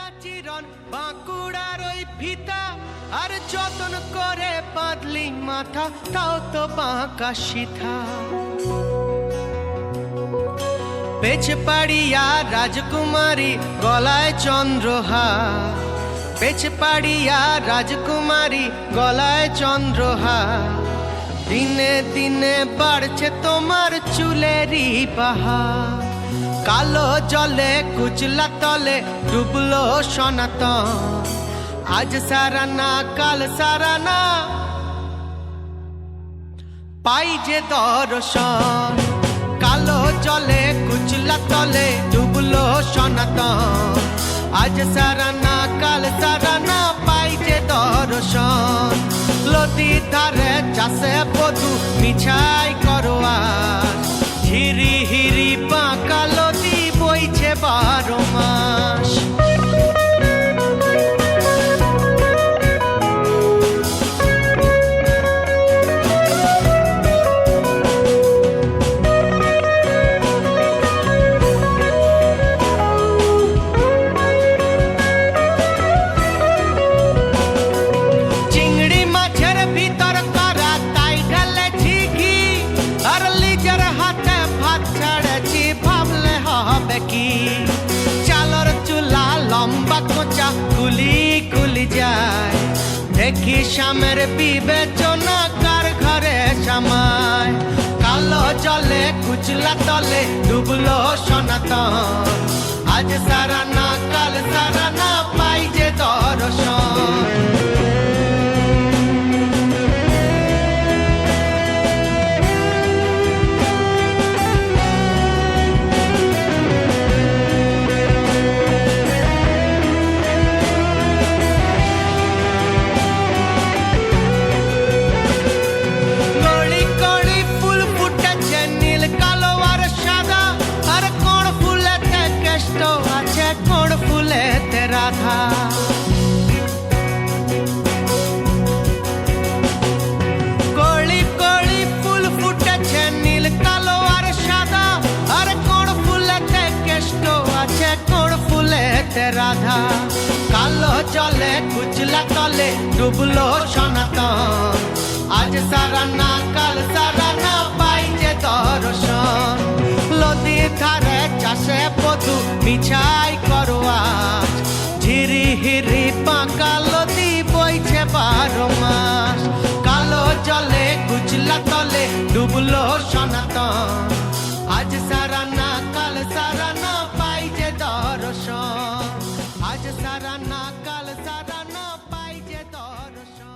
না চিরন বাঁকুড়ার ওই ফিতা, আর যতন করে বাঁধলি মাথা তাও তো বাঁকা সিথা। পেছে পাড়িয়া রাজকুমারী গলায় চন্দ্রহার, পেছে পাড়িয়া রাজকুমারী গলায় চন্দ্রহার। দিনে দিনে বাড়ছে তোমার চুলেরই পাহাড়, কালো জলে কুচলা তলে ডুবলো সনাতন। আজ সারানা কাল সারানা পাই যে দর্শন, কালো জলে কুচলা তলে ডুবলো সনাতন। আজ সারানা কাল সারানা পাই যে দর্শন। নদীর ধারে চাষে বধু মিছাই করোয়ার, হিরি হিরি বাঁকা নদী বইছে 12 মাস। চিংড়ি মাছের ভিতর করা তাই ঢালেছি ঘি, আর লিজার হাতে ভাত ছাড়েছি ভাবলে হবে কি। চালর চুলা লম্বা কোচা কুলি কুলি যায়, দেখি স্বামের বিবেচনা কার ঘরে সামায়। কালো জলে কুচলা তলে ডুবলো সনাতন। আজ সারানা কাল সারানা পাই যে দর্শন। রাধা কলি কলি ফুল ফুটেছে নীল কালো আর সাদা, আর কোন ফুলেতে কেষ্ট আছে কোন ফুলেতে রাধা। কালো জলে কুচলা তলে ডুবলো সনাতন। আজ সারানা কাল সারানা পাই যে দর্শন। নদীর ধারে চাষে বধু মিছাই করোয়ার, হিরি হিরি বাঁকা নদী বইছে 12 মাস। কালো জলে কুচলা তলে ডুবলো সনাতন। আজ সারানা কাল সারানা পাই যে দর্শন। আজ সারানা কাল সারানা পাই যে দর্শন।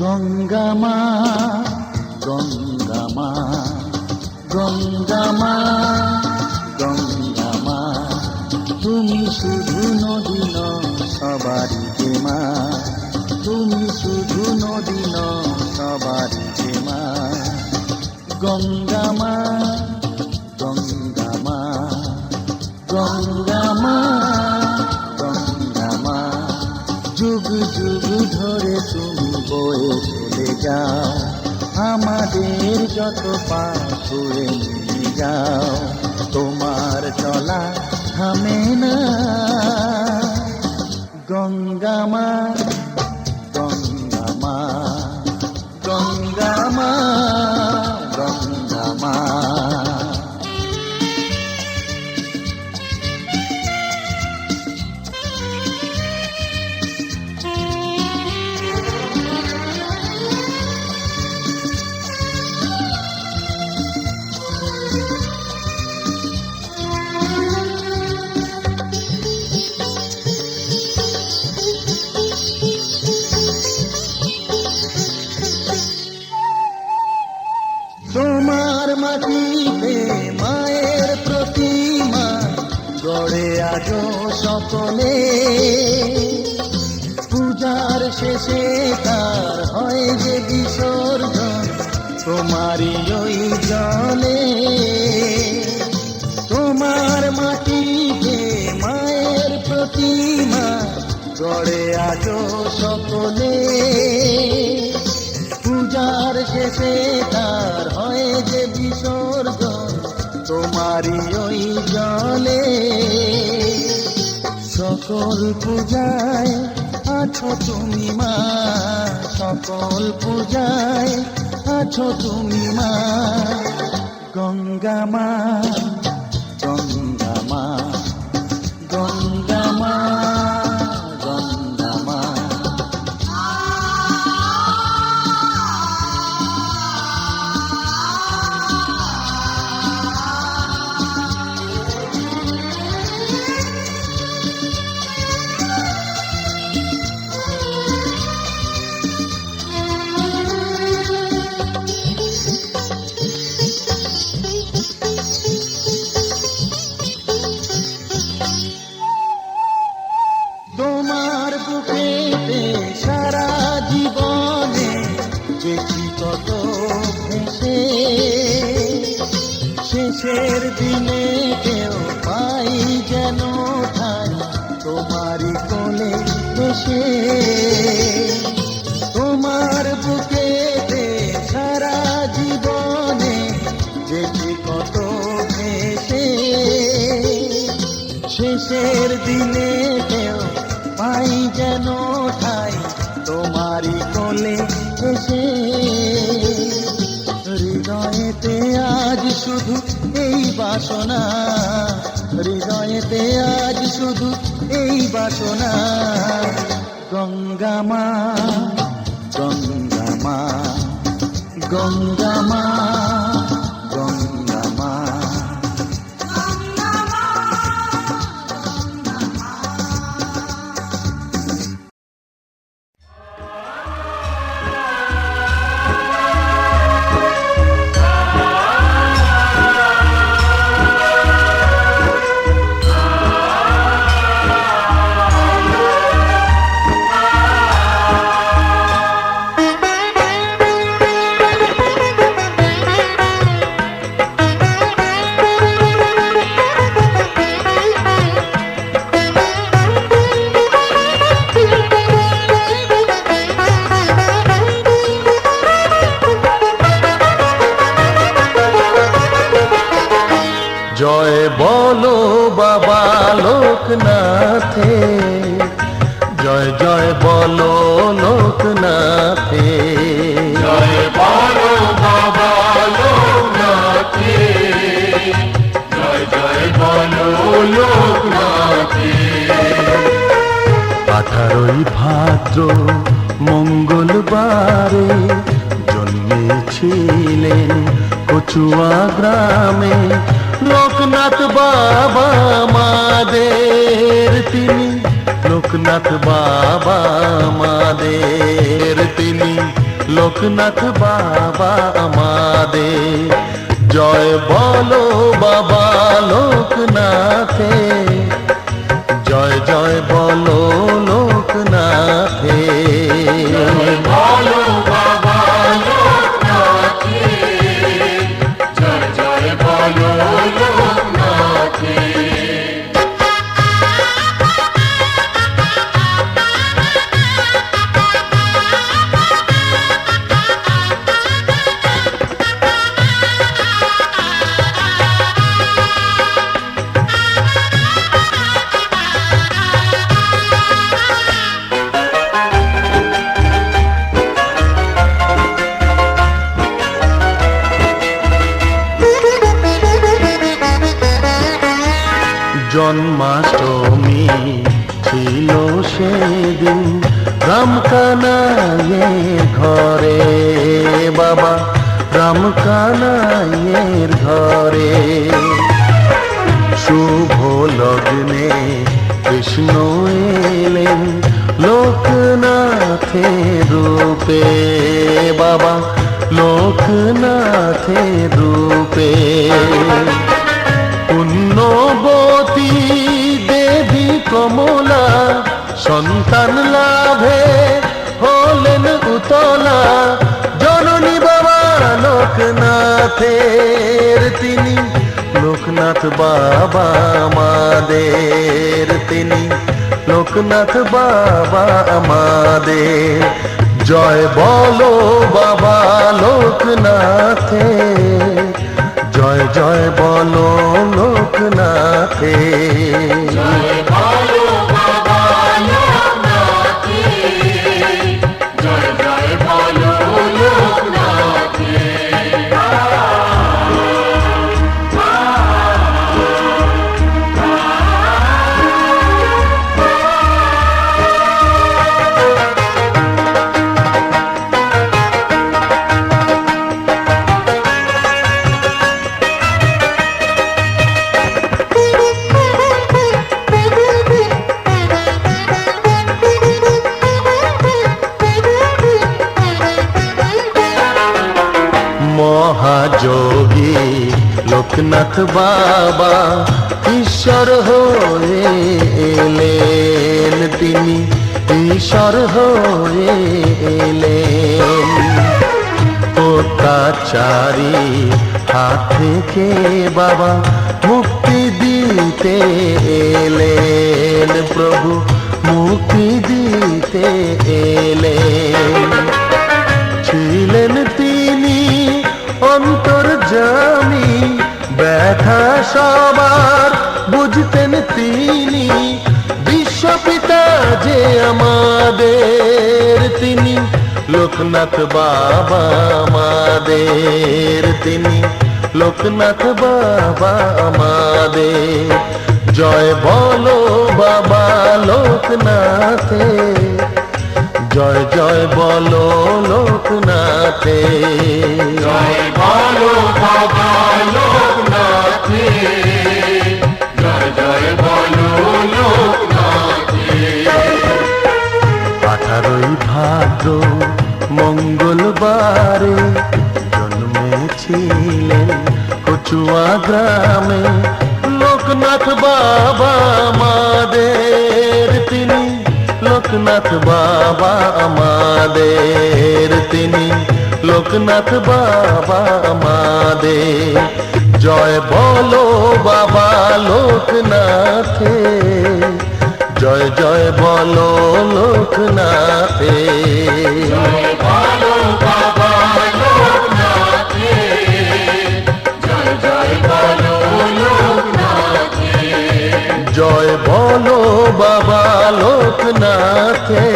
গঙ্গা মা গঙ্গা মা গঙ্গা মা গঙ্গা মা, তুমি শুধু নদী নও সবারই মা, তুমি শুধু নদী নও সবারই মা। গঙ্গা মা গঙ্গা মা গঙ্গা মা গঙ্গা মা, যুগ যুগ ধরে তুমি বয়ে চলে যাও, আমাদের যত পাপ ছুঁয়ে নিয়ে যাও। তোমার চলা থামে না। গঙ্গা মা গঙ্গা মা গঙ্গা মা গঙ্গা মা। সকলে, পূজার শেষে তার হয় যে বিসর্জন তোমারই ওই জলে। তোমার মাটিতে মায়ের প্রতিমা গড়ে আজো সকলে, পূজার শেষে তার হয় যে বিসর্জন তোমারই ওই জলে। সকল পূজায় আছো তুমি মা, সকল পূজায় আছো তুমি মা, গঙ্গা মা, গঙ্গা মা, গঙ্গা মা, গঙ্গা মা। তোমার বুকেতে সারা জীবনে দেখি কত ভেসে, শেষের দিনে কেউ পাই যেন ঠাই তোমারই কোলে বসে। তোমার বুকেতে সারা জীবনে দেখি কত ভেসে, শেষের দিনে কেউ পাই যেন ঠাই তোমারই কোলে এসে। হৃদয়েতে আজ শুধু এই বাসনা, হৃদয়েতে আজ শুধু এই বাসনা, গঙ্গা মা, গঙ্গা মা, গঙ্গা মা, গঙ্গা মা। জয় বলো বাবা লোকনাথে, জয় জয় বলো লোকনাথে, জয় বলো বাবা লোকনাথে, জয় জয় বলো লোকনাথে। 18ই ভাদ্র মঙ্গলবারে জন্মেছিলেন কচুয়া গ্রামে লোকনাথ বাবা আমাদের তিনি, লোকনাথ বাবা আমাদের তিনি, লোকনাথ বাবা আমাদের। জয় বলো বাবা লোকনাথে, জয় জয় বলো লোকনাথে, জয় বলো বাবা লোকনাথে, জয় জয় বলো লোকনাথে। জন্মাষ্টমী ছিল সেদিন রামকানাইয়ের ঘরে, বাবা রামকানাইয়ের ঘরে। শুভ লগ্নে কৃষ্ণ এলেন লোকনাথের রূপে, বাবা লোকনাথের রূপে। পুণ্যবতী দেবী কমলা সন্তান লাভে হলেন উতলা জননী বাবা লোকনাথের তিনি লোকনাথ বাবা আমাদের তিনি লোকনাথ বাবা আমাদের জয় বলো বাবা লোকনাথে জয় জয় বলো লোকনাথে জয় বলো বাবা লোকনাথে জয় জয় বলো লোকনাথে মহাযোগী লোকনাথ বাবা ঈশ্বর হয়ে এলেন তিনি ঈশ্বর হয়ে এলেন অত্যাচারী হাত থেকে বাবা মুক্তি দিতে এলেন প্রভু মুক্তি দিতে এলেন ছিলেন তিনি অন্তর্যামী ব্যথা সবার বুঝতেন তিনি বিশ্বপিতা যে আমাদের তিনি লোকনাথ বাবা আমাদের তিনি লোকনাথ বাবা আমাদের জয় বলো বাবা লোকনাথে জয় জয় বলো লোকনাথে জয় বলো বাবা লোকনাথে জয় জয় বলো লোকনাথে 18ই ভাদ্র মঙ্গলবারে জন্মেছিলেন কচুয়া গ্রামে লোকনাথ বাবা আমাদের তিনি লোকনাথ বাবা আমাদের তিনি লোকনাথ বাবা আমাদের জয় বলো বাবা লোকনাথে জয় জয় বলো লোকনাথে জয় বলো বাবা লোকনাথে জয় জয় বলো লোকনাথে জয় বলো বাবা লোকনাথে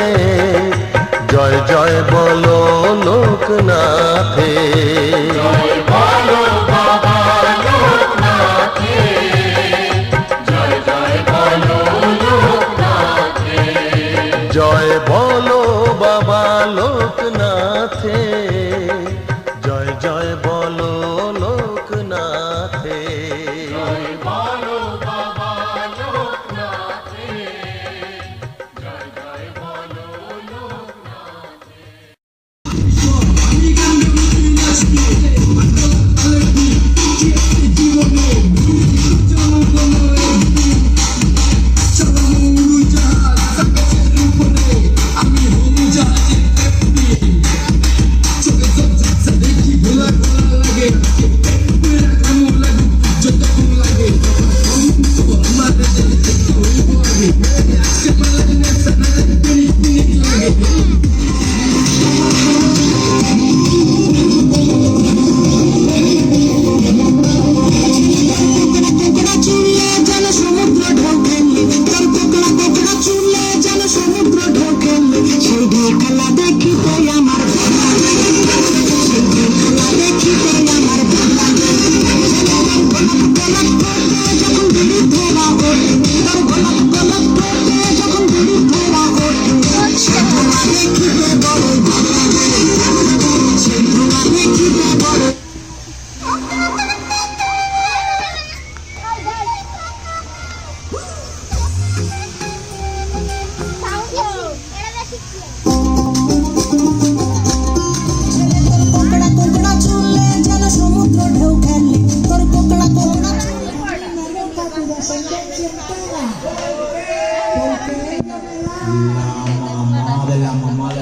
জয় জয় বলো লোকনাথে জয় বলো বাবা লোকনাথে জয় জয় বলো লোকনাথে জয় বলো বাবা লোকনাথে জয় জয় বলো লোকনাথে জয় বলো বাবা লোকনাথে জয় জয় বলো লোকনাথে Lama, mama, lama, mama,